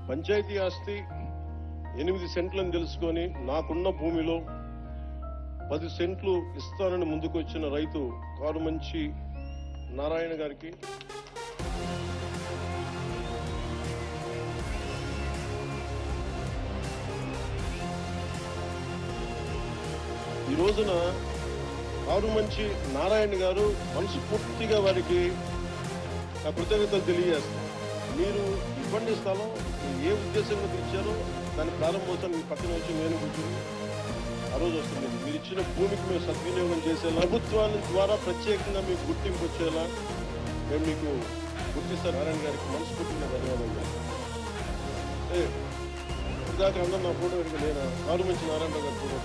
పంచాయతీ ఆస్తి 8 సెంట్లని తెలుసుకొని నాకున్న భూమిలో 10 సెంట్లు ఇస్తానని ముందుకు వచ్చిన రైతు కారుమంచి నారాయణ గారికి ఈ రోజున కారుమంచి నారాయణ గారు మనస్ఫూర్తిగా వారికి కృతజ్ఞతలు తెలియజేస్తారు. మీరు ఇవ్వండి స్థలం, ఏ ఉద్దేశంగా ఇచ్చారో దాని ప్రారంభోత్సవం మీ పక్కన వచ్చి నేను కూర్చొని ఆ రోజు వస్తుంది. మీరు ఇచ్చిన భూమికి మేము సద్వినియోగం చేసేలా, ప్రభుత్వాన్ని ద్వారా ప్రత్యేకంగా మీకు గుర్తింపు వచ్చేలా మేము మీకు గుర్తిస్తాను. నారాయణ గారికి మనస్ఫూర్తిగా ధన్యవాదాలు. ఇందాక అందరూ నా ఫోటో నేను కారుమంచి నారాయణ గారి ఫోటో